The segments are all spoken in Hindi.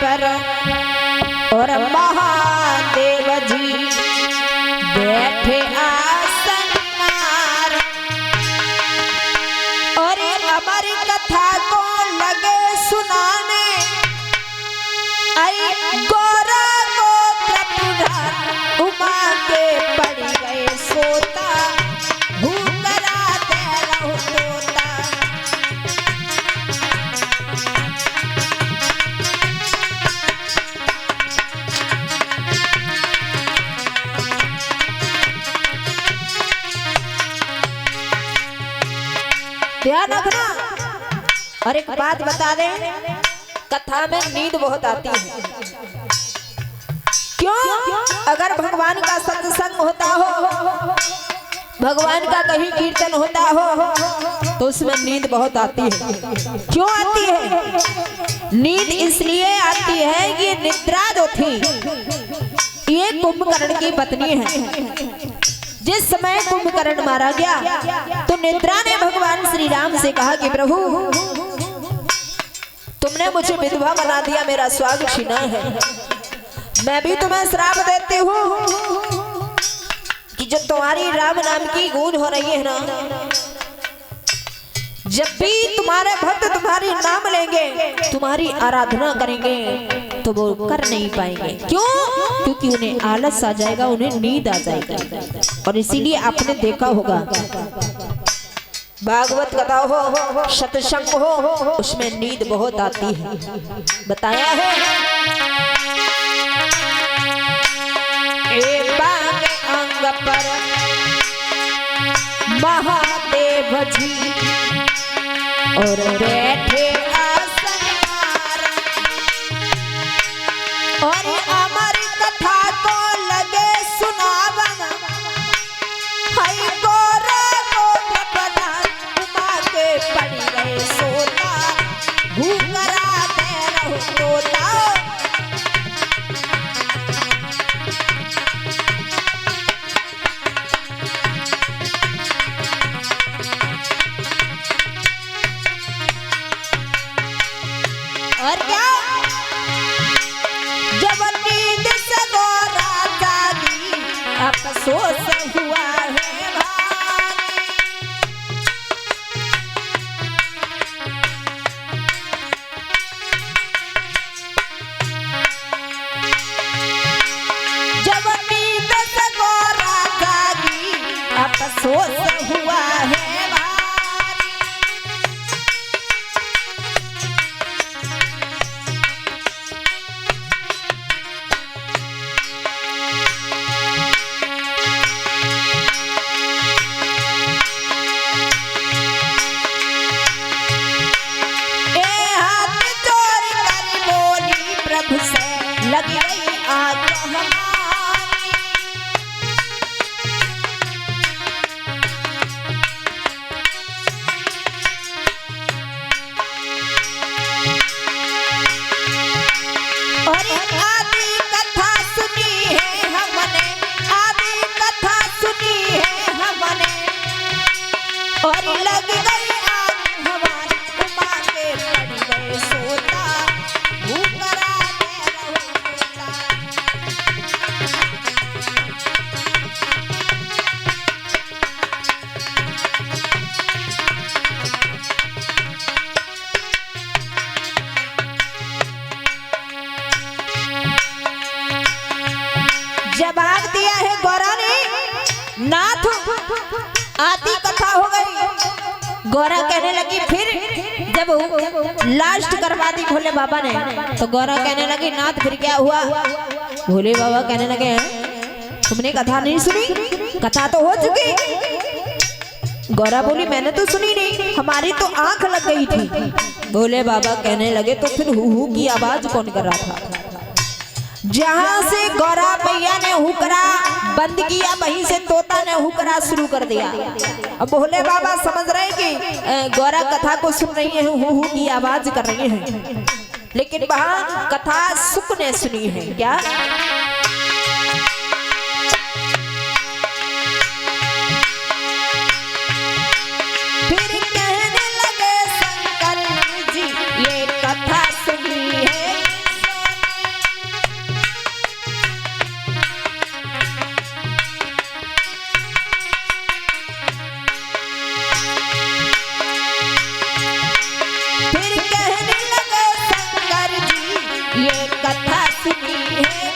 पर और महादेव जी बैठे आसन मार और हमारी कथा को लगे सुनाने आई गौरा गोत्र प्रधान उमा के पड़ गए सोता भूकरा दे रहु तोता। ध्यान रखना। और एक बात बता दें, कथा में नींद बहुत आती है। क्यों? अगर भगवान का सत्संग होता हो, भगवान का कहीं कीर्तन होता हो तो उसमें नींद बहुत आती है। क्यों आती है? नींद इसलिए आती है कि निद्रा जो थी ये कुंभकर्ण की पत्नी है। जिस समय कुंभकर्ण मारा गया तो निद्रा ने भगवान श्री राम से कहा कि प्रभु तुमने मुझे विधवा बना दिया, मेरा स्वाग छीना है। मैं भी तुम्हें श्राप देती हूँ कि जो तुम्हारी राम नाम की गूंज हो रही है ना, जब भी तुम्हारे भक्त तुम्हारी नाम लेंगे, तुम्हारी आराधना करेंगे तो वो कर नहीं पाएंगे। क्यों? क्योंकि उन्हें आलस आ जाएगा, उन्हें नींद आ जाएगी। और इसीलिए आपने देखा होगा भागवत कथा हो, सत्संग हो, उसमें नींद बहुत आती है। बताया है एक बाग अंग पर महादेव जी और बैठे आसन मार और हमारी कथा को लगे सुनावन हाय गोरा गोत्र प्रधान उमा के पड़ गए सोता भूकरा दे रहु तोता। और क्या जब नींद से गोरा जागी अफसोस हुआ है भारी। जब नींद से गोरा जागी अफसोस हुआ है लग गई आग हमारी। और आदि कथा सुनी है हमने, आदि कथा सुनी है हमने और लग गई आग हमारी। उमा के पड़ गए सोता भूकरा जवाब दिया है गौरा ने, नाथ आदि कथा हो गई। गौरा कहने लगी, फिर जब लास्ट करवा दी भोले बाबा ने तो गौरा कहने लगी नाथ फिर क्या हुआ? भोले बाबा कहने लगे तुमने कथा नहीं सुनी? कथा तो हो चुकी। गौरा बोली मैंने तो सुनी नहीं, हमारी तो आंख लग गई थी। भोले बाबा कहने लगे तो फिर हु हु की आवाज कौन कर रहा था? जहां से गौरा मैया ने हुकरा बंद किया वहीं से तोता ने हुकरा शुरू कर दिया। अब भोले बाबा समझ रहे कि गौरा कथा को सुन रही है, हु की आवाज कर रही है, लेकिन वहां कथा सुख ने सुनी है। क्या फिर कहने लगे शंकर जी ये कथा सुनी है ये कथा सुनी है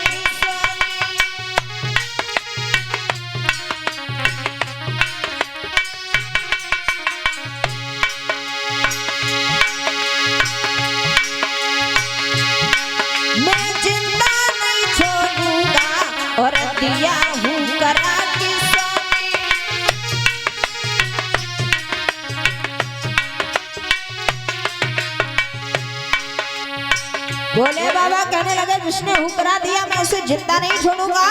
मैं जिंदा नहीं छोड़ूंगा और दिया हूँ करा के भोले बाबा कहने लगे जिसने हुक्रा दिया मैं उसे जिंदा नहीं छोड़ूंगा